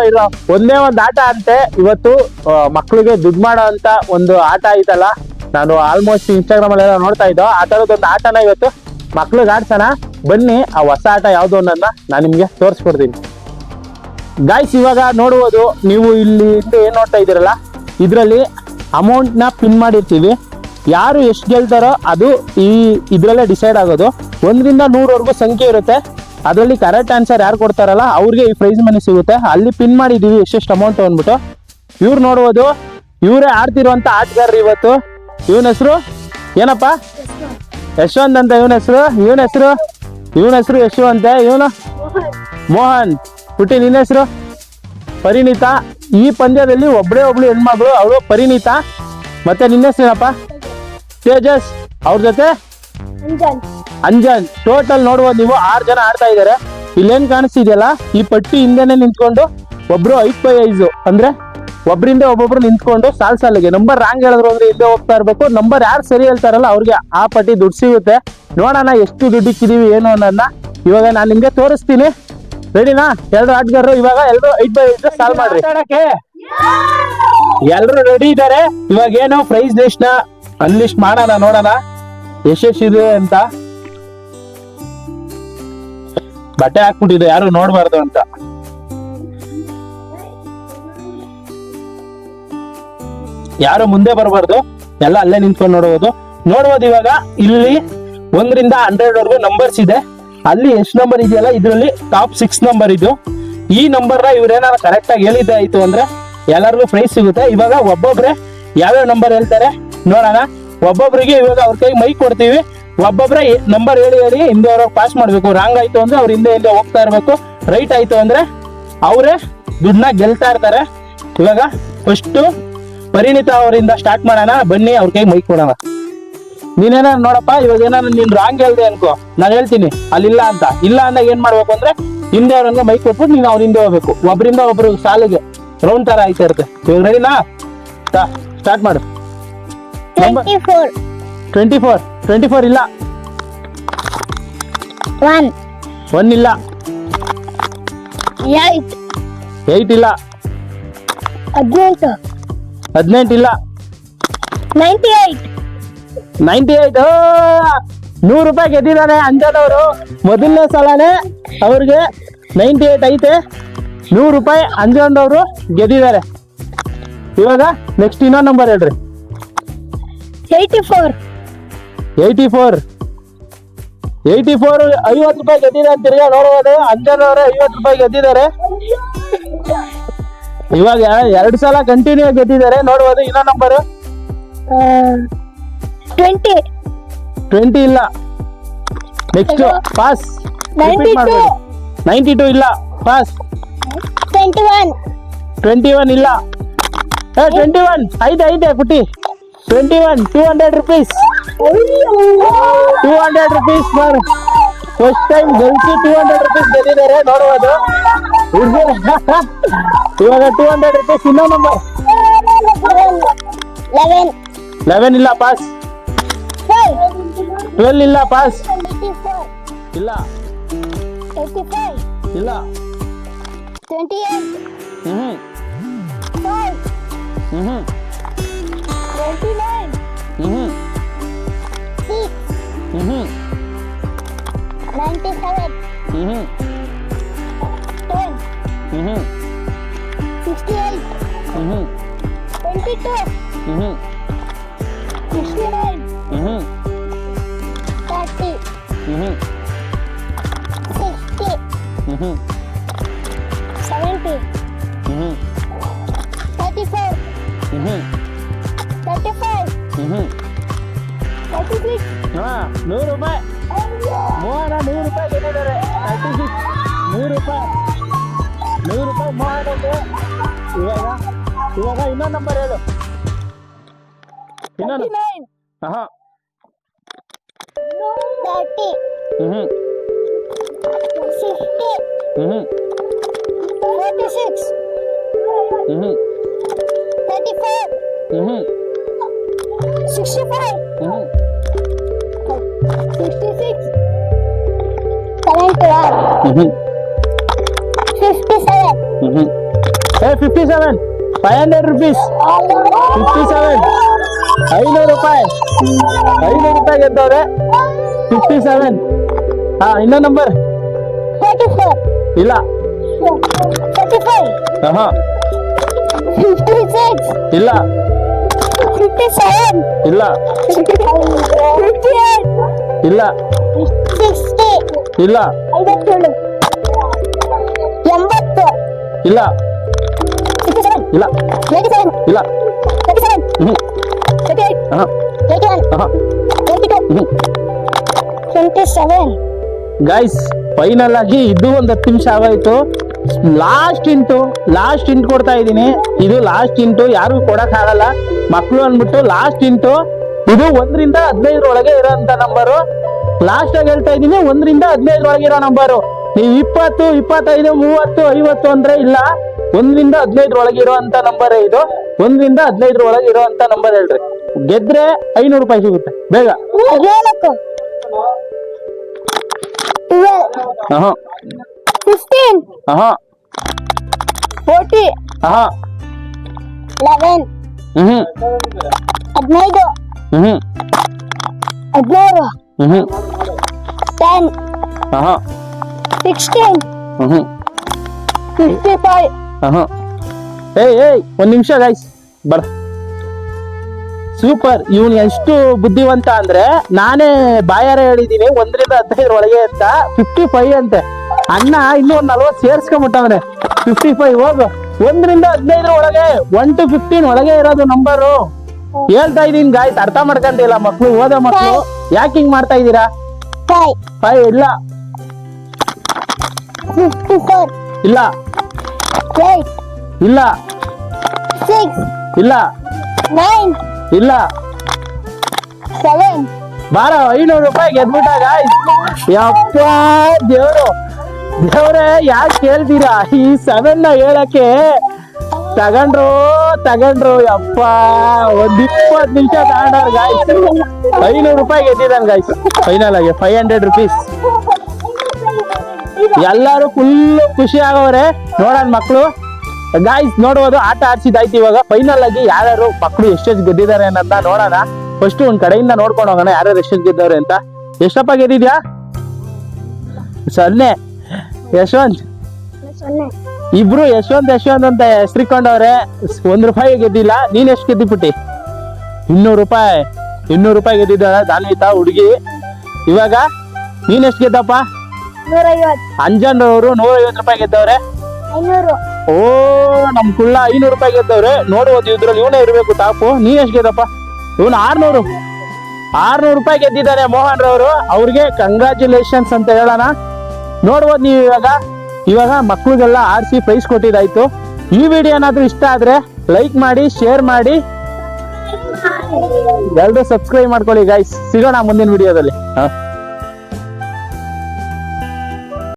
ಇರೋ ಒಂದೇ ಒಂದು ಆಟ ಅಂತೆ ಇವತ್ತು. ಮಕ್ಳಿಗೆ ದುಡ್ಡು ಮಾಡೋ ಅಂತ ಒಂದು ಆಟ ಐತಲ್ಲ, ನಾನು ಆಲ್ಮೋಸ್ಟ್ ಇನ್ಸ್ಟಾಗ್ರಾಮ್ ಅಲ್ಲೆಲ್ಲ ನೋಡ್ತಾ ಇದ್ದೋ. ಆ ತರದೊಂದು ಆಟನ ಇವತ್ತು ಮಕ್ಳಿಗೆ ಆಡ್ಸೋಣ ಬನ್ನಿ. ಆ ಹೊಸ ಆಟ ಯಾವ್ದು ಅನ್ನೋದನ್ನ ನಾನು ನಿಮ್ಗೆ ತೋರಿಸ್ಕೊಡ್ತೀನಿ ಗಾಯ್ಸ್. ಇವಾಗ ನೋಡುವುದು ನೀವು ಇಲ್ಲಿ ಏನ್ ನೋಡ್ತಾ ಇದ್ದೀರಲ್ಲ, ಇದರಲ್ಲಿ ಅಮೌಂಟ್ ನ ಪಿನ್ ಮಾಡಿರ್ತೀವಿ. ಯಾರು ಎಷ್ಟು ಗೆಲ್ತಾರೋ ಅದು ಇದ್ರಲ್ಲೇ ಡಿಸೈಡ್ ಆಗೋದು. 1 ರಿಂದ 100 ಸಂಖ್ಯೆ ಇರುತ್ತೆ. ಅದರಲ್ಲಿ ಕರೆಕ್ಟ್ ಆನ್ಸರ್ ಯಾರು ಕೊಡ್ತಾರಲ್ಲ ಅವ್ರಿಗೆ ಈ ಪ್ರೈಸ್ ಮನಿ ಸಿಗುತ್ತೆ. ಅಲ್ಲಿ ಪಿನ್ ಮಾಡಿದೀವಿ ಎಷ್ಟೆಷ್ಟು ಅಮೌಂಟ್ ಅಂದ್ಬಿಟ್ಟು. ಇವ್ರು ನೋಡ್ಬೋದು, ಇವರೇ ಆಡ್ತಿರುವಂತ ಆಟಗಾರರು ಇವತ್ತು. ಇವನ ಹೆಸರು ಏನಪ್ಪ? ಯಶವಂತ್ ಅಂತ ಇವನ ಹೆಸರು ಯಶು ಅಂತೆ. ಇವನು ಮೋಹನ್. ಪುಟ್ಟಿ ನಿನ್ನ ಹೆಸರು? ಪರಿಣಿತಾ. ಈ ಪಂದ್ಯದಲ್ಲಿ ಒಬ್ಳು ಹೆಣ್ಮಗಳು, ಅವಳು ಪರಿಣಿತಾ. ಮತ್ತೆ ನಿನ್ನ ಹೆಸರು ಏನಪ್ಪ? ತೇಜಸ್. ಅವ್ರ ಜೊತೆ ಅಂಜನ್. ಟೋಟಲ್ ನೋಡ್ಬೋದು ನೀವು 6 ಜನ ಆಡ್ತಾ ಇದಾರೆ. ಇಲ್ಲೇನ್ ಕಾಣಿಸ್ತಿದೆಯಲ್ಲ, ಈ ಪಟ್ಟಿ ಹಿಂದೆನೆ ನಿಂತ್ಕೊಂಡು ಒಬ್ರು 5x5 ಅಂದ್ರೆ ಒಬ್ರಿಂದ ಒಬ್ಬೊಬ್ರು ನಿಂತ್ಕೊಂಡು ಸಾಲಿಗೆ ನಂಬರ್ ರಾಂಗ್ ಹೇಳಿದ್ರು ಅಂದ್ರೆ ಹಿಂದೆ ಹೋಗ್ತಾ ಇರ್ಬೇಕು. ನಂಬರ್ ಯಾರು ಸರಿ ಹೇಳ್ತಾರಲ್ಲ ಅವ್ರಿಗೆ ಆ ಪಟ್ಟಿ ದುಡ್ಡು ಸಿಗುತ್ತೆ. ನೋಡೋಣ ಎಷ್ಟು ದುಡ್ಡು ಇಕ್ಕಿದೀವಿ ಏನು ಅನ್ನೋದನ್ನ ಇವಾಗ ನಾನು ನಿಮ್ಗೆ ತೋರಿಸ್ತೀನಿ. ರೆಡಿನಾ? 2 ಆಟಗಾರರು ಇವಾಗ ಎಲ್ರು 5x5 ಸಾಲ್ವ್ ಮಾಡ್ರಿ. ಎಲ್ರು ರೆಡಿ ಇದಾರೆ. ಇವಾಗ ಏನು ಪ್ರೈಸ್ ಲಿಸ್ಟ್ ನ ಅನ್ಲಿಸ್ಟ್ ಮಾಡೋಣ, ನೋಡೋಣ ಎಷ್ಟೆಷ್ಟಿದೆ ಅಂತ. ಬಟ್ಟೆ ಹಾಕ್ಬಿಟ್ಟಿದೆ, ಯಾರು ನೋಡ್ಬಾರ್ದು ಅಂತ. ಯಾರು ಮುಂದೆ ಬರಬಾರ್ದು, ಎಲ್ಲ ಅಲ್ಲೇ ನಿಂತ್ಕೊಂಡು ನೋಡ್ಬೋದು. ಇವಾಗ ಇಲ್ಲಿ 1 ರಿಂದ 100 ನಂಬರ್ಸ್ ಇದೆ. ಅಲ್ಲಿ ಎಷ್ಟು ನಂಬರ್ ಇದೆಯಲ್ಲ, ಇದರಲ್ಲಿ ಟಾಪ್ 6 ನಂಬರ್ ಇದು. ಈ ನಂಬರ್ ನ ಇವ್ರೇನಾದ್ರು ಕರೆಕ್ಟ್ ಆಗಿ ಹೇಳಿದ್ದೆ ಆಯ್ತು ಅಂದ್ರೆ ಎಲ್ಲರಿಗೂ ಪ್ರೈಸ್ ಸಿಗುತ್ತೆ. ಇವಾಗ ಒಬ್ಬೊಬ್ರೆ ಯಾವ್ಯಾವ ನಂಬರ್ ಹೇಳ್ತಾರೆ ನೋಡೋಣ. ಒಬ್ಬೊಬ್ರಿಗೆ ಇವಾಗ ಅವ್ರ ಕೈಗೆ ಮೈಕ್ ಕೊಡ್ತೀವಿ. ಒಬ್ಬೊಬ್ರೆ ನಂಬರ್ ಹೇಳಿ ಹಿಂದೆ ಅವ್ರಿಗೆ ಪಾಸ್ ಮಾಡ್ಬೇಕು. ರಾಂಗ್ ಆಯ್ತು ಅಂದ್ರೆ ಅವ್ರ ಹಿಂದೆ ಹೋಗ್ತಾ ಇರ್ಬೇಕು. ರೈಟ್ ಆಯ್ತು ಅಂದ್ರೆ ಅವರೇ ದುಡ್ಡನ್ನ ಗೆಲ್ತಾ ಇರ್ತಾರೆ. ಇವಾಗ ಫಸ್ಟ್ ಪರಿಣಿತ ಅವರಿಂದ ಸ್ಟಾರ್ಟ್ ಮಾಡೋಣ. ಬನ್ನಿ, ಅವ್ರ ಕೈಗೆ ಮೈಕ್ ಕೊಡೋಣ. ನೀನೇನ ನೋಡಪ್ಪ, ಇವಾಗ ಏನಾದ್ರು ನೀನ್ ರಾಂಗ್ ಹೇಳ್ದೆ ಅನ್ಕೋ, ನಾನು ಹೇಳ್ತೀನಿ ಅಲ್ಲಿಲ್ಲ ಅಂತ. ಇಲ್ಲ ಅಂದಾಗ ಏನ್ ಮಾಡ್ಬೇಕು ಅಂದ್ರೆ ಹಿಂದೆ ಅವ್ರಂಗೆ ಮೈಕ್ ಕೊಟ್ಬಿಟ್ಟು ನೀನು ಅವ್ರ ಹಿಂದೆ ಹೋಗ್ಬೇಕು. ಒಬ್ರಿಂದ ಒಬ್ರು ಸಾಲಿಗೆ ರೌಂಡ್ ತರ ಆಯ್ತಾ ಇರುತ್ತೆ. ಇವಾಗ ರೆಡಿನಾ? ಸ್ಟಾರ್ಟ್ ಮಾಡು. 24 ಇಲ್ಲ. 1 ಇಲ್ಲ. 8 ಇಲ್ಲ. 18 ಇಲ್ಲ. 98. 100 ರೂಪಾಯಿ ಗೆದ್ದಿದ್ದಾನೆ ಅಂಜನವರು. ಮೊದಲನೇ ಸಲನೇ ಅವ್ರಿಗೆ 98 ಐತೆ. 100 ರೂಪಾಯಿ ಅಂಜನವರು ಗೆದ್ದಿದ್ದಾರೆ. ಇವಾಗ ನೆಕ್ಸ್ಟ್ ಇನ್ನೊಂದು ನಂಬರ್ ಹೇಳ್ರಿ. 84. 50 ರೂಪಾಯಿ ಗೆದ್ದಿದ್ದಾರೆ. ತಿರ್ಗಾ ನೋಡ್ಬೋದು, ಅಂಜನವರು 50 ರೂಪಾಯಿ ಗೆದ್ದಿದ್ದಾರೆ. ಇವಾಗ 2 ಸಲ ಕಂಟಿನ್ಯೂ ಗೆದ್ದಿದ್ದಾರೆ. ನೋಡ್ಬೋದು ಇನ್ನೊಂದು ನಂಬರ್ 20 ಇಲ್ಲ. Next pass. 92 ಇಲ್ಲ. ಪಾಸ್. 21 ಇಲ್ಲ. 21 ಐತೆ ಪುಟ್ಟಿ. 21 200 rupees. 200 rupees for first time ಗೆಲ್ಸಿ 200 ರೂಪೀಸ್ ಗೆದ್ದಿದ್ದಾರೆ. ನೋಡ್ಬೋದು ಇವಾಗ 200 ರೂಪೀಸ್. ಇನ್ನೊಂದು ನಂಬರ್ 11 ಇಲ್ಲ. ಪಾಸ್. 12 ಇಲ್ಲ. ಪಾಸ್. ಇಲ್ಲ. 85. ಇಲ್ಲ. 28. 5. 29. 6. 97. 10. 68. 22. 69. 30. 60. 70. 34. 35. 36. 100 ರೂಪಾಯಿ. ಮೋಹನ 100 ರೂಪಾಯಿ ಗೆದ್ದಿದ್ದಾರೆ. 36 100 ರೂಪಾಯಿ. 100 ರೂಪಾಯಿ ಮೋಹನಗೆ. ಇವಾಗ ಇನ್ನೊಂದು ನಂಬರ್ ಹೇಳು. ಇನ್ನೊಂದು 39. 30. 60. 46. 35. 65. 66. 71. 57. 57 500 rupees 57 500 ರೂಪಾಯಿ 500 ರೂಪಾಯಿ ಗೆದ್ದವ್ರೆ 57 ಹಾ ಇನ್ನೊಂದು ನಂಬರ್ 34 ಇಲ್ಲ 35 ಹಾ 56 ಇಲ್ಲ 57 ಇಲ್ಲ 58 ಇಲ್ಲ 60 ಇಲ್ಲ 57 80 ಇಲ್ಲ 57 ಇಲ್ಲ 87 ಇಲ್ಲ 37 ಹ್ಮ್ 38 ಹಾ 81 ಹಾ 22 ಹ್ಮ್ 27 ಗೈಸ್ ಫೈನಲ್ ಆಗಿ ಇದು ಒಂದು 10 ನಿಮಿಷ ಆಗೋಯ್ತು. ಲಾಸ್ಟ್ ಇಂಟ್ ಕೊಡ್ತಾ ಇದ್ದೀನಿ. ಇದು ಲಾಸ್ಟ್ ಇಂಟು ಯಾರು ಕೊಡಕ್ ಆಗಲ್ಲ ಮಕ್ಳು ಅಂದ್ಬಿಟ್ಟು ಲಾಸ್ಟ್ ಇಂಟು. ಇದು 1 ರಿಂದ 15 ಒಳಗೆ ಇರೋಂತ ನಂಬರು. ಲಾಸ್ಟ್ ಆಗಿ ಹೇಳ್ತಾ ಇದ್ದೀನಿ 1 ರಿಂದ 15 ಒಳಗೆ ಇರೋ ನಂಬರು. ನೀವು 20 25 30 50 ಅಂದ್ರೆ ಇಲ್ಲ, 1 ರಿಂದ 15 ಒಳಗೆ ಇರುವಂತ ನಂಬರ್ ಇದು. 1 ರಿಂದ 15 ಒಳಗೆ ಇರುವಂತ ನಂಬರ್ ಹೇಳ್ರಿ. ಗೆದ್ರೆ 500 ರೂಪಾಯಿ ಸಿಗುತ್ತೆ ಬೇಗ. 14 12 ಆಹಾ 15 ಆಹಾ 40 ಆಹಾ 11 ಹ್ಮ್ 15 ಹ್ಮ್ 16 ಹ್ಮ್ 10 ಆಹಾ 16 ಹ್ಮ್ 55 ಆಹಾ ಏಯ್ ಒಂದ್ ನಿಮಿಷ ಗೈಸ್ ಬರ. ಸೂಪರ್. ಇವನ್ ಎಷ್ಟು ಬುದ್ಧಿವಂತ ಅಂದ್ರೆ ನಾನೇ ಬಾಯಾರ ಹೇಳಿದೀನಿ 1 ರಿಂದ 15 ಒಳಗೆ ಅಂತ. 55 ಅಂತೆ ಅಣ್ಣ ಇನ್ನೂ ಒಂದು 40 ಸೇರ್ಸ್ಕೊಂಡ್ಬಿಟ್ಟವ್ರೆ. 55 ಹೋಗು. 1 ರಿಂದ 15 ಒಳಗೆ 1 to 15 ಒಳಗೆ ಇರೋದು ನಂಬರು ಹೇಳ್ತಾ ಇದೀನಿ ಗಾಯ್ಸ್. ಅರ್ಥ ಮಾಡ್ಕೊಂತಿಲ್ಲ ಮಕ್ಳು, ಓದೋ ಮಕ್ಳು ಯಾಕೆ ಹಿಂಗ್ ಮಾಡ್ತಾ ಇದೀರಾ? 5 ಇಲ್ಲ 54 ಇಲ್ಲ 8 ಇಲ್ಲ 6 ಇಲ್ಲ 9 ಇಲ್ಲ 7 ಬಾರ 500 ರೂಪಾಯಿ ಗೆದ್ಬಿಟ್ಟ ಗಾಯ್ಸ್. ಯಪ್ಪ ದೇವ್ರೆ ಯಾಕೆ ಕೇಳ್ತೀರಾ? ಈ 7 ನ ಹೇಳಕ್ಕೆ ತಗೊಂಡ್ರು ಯಪ್ಪ ಒಂದ್ 20 ನಿಮಿಷ ತಗೊಂಡ್ರ ಗಾಯ್ಸ್. 500 ರೂಪಾಯಿ ಗೆದ್ದಿದ್ದಾನೆ ಗಾಯ್ಸ್ ಫೈನಲ್ ಆಗಿ 500 rupees. ಎಲ್ಲಾರು ಫುಲ್ ಖುಷಿ ಆಗವ್ರೆ ನೋಡೋಣ ಮಕ್ಳು. ಗಾಯ್ಸ್ ನೋಡ್ಬೋದು ಆಟ ಆಡ್ಸಿದಾಯ್ತು. ಇವಾಗ ಫೈನಲ್ ಆಗಿ ಯಾರ್ಯಾರು ಮಕ್ಳು ಎಷ್ಟೆಷ್ಟು ಗೆದ್ದಿದ್ದಾರೆ ಅನ್ನೋದನ್ನ ನೋಡೋಣ. ಫಸ್ಟ್ ಒಂದ್ ಕಡೆಯಿಂದ ನೋಡ್ಕೊಂಡು ಹೋಗೋಣ ಯಾರ್ಯಾರು ಎಷ್ಟೆಷ್ಟು ಗೆದ್ದವ್ರೆ ಅಂತ. ಎಷ್ಟಪ್ಪ ಗೆದ್ದಿದ್ಯಾ? 0 ಯಶವಂತ್. ಇಬ್ರು ಯಶವಂತ್ ಅಂತ ಹೆಸರಿಕೊಂಡವ್ರೆ. 1 ರೂಪಾಯಿ ಗೆದ್ದಿಲ್ಲ. ನೀನ್ ಎಷ್ಟು ಗೆದ್ದಿಬಿಟ್ಟಿ? 200 ರೂಪಾಯಿ ಗೆದ್ದಿದ್ದಾಳೆ ದಾನ್ವಿತಾ ಹುಡುಗಿ. ಇವಾಗ ನೀನ್ ಎಷ್ಟು ಗೆದ್ದಪ್ಪ? 150 ಅಂಜನ್ ಅವರು 150 ರೂಪಾಯಿ ಗೆದ್ದವ್ರೆ. 500 ಓ ನಮ್ ಕುಳ್ಳ 500 ರೂಪಾಯಿ ಗೆದ್ದವ್ರೆ. ನೋಡ್ಬೋದು ಇದ್ರಲ್ಲಿ ಇವನೇ ಇರ್ಬೇಕು ಟಾಪು. ನೀನ್ ಎಷ್ಟು ಗೆದ್ದಪ್ಪ? ಇವನು 600 ರೂಪಾಯಿ ಗೆದ್ದಿದ್ದಾರೆ ಮೋಹನ್ ರವರು. ಅವ್ರಿಗೆ ಕಂಗ್ರಾಚುಲೇಷನ್ಸ್ ಅಂತ ಹೇಳೋಣ. ನೋಡ್ಬೋದು ನೀವು ಇವಾಗ ಮಕ್ಳಿಗೆಲ್ಲ ಆರಿಸಿ ಪ್ರೈಸ್ ಕೊಟ್ಟಿದ್ದಾಯ್ತು. ಈ ವಿಡಿಯೋ ಏನಾದ್ರೂ ಇಷ್ಟ ಆದ್ರೆ ಲೈಕ್ ಮಾಡಿ, ಶೇರ್ ಮಾಡಿ, ಎಲ್ಲರೂ ಸಬ್ಸ್ಕ್ರೈಬ್ ಮಾಡ್ಕೊಳ್ಳಿ ಗೈಸ್. ಸಿಗೋಣ ಮುಂದಿನ ವಿಡಿಯೋದಲ್ಲಿ.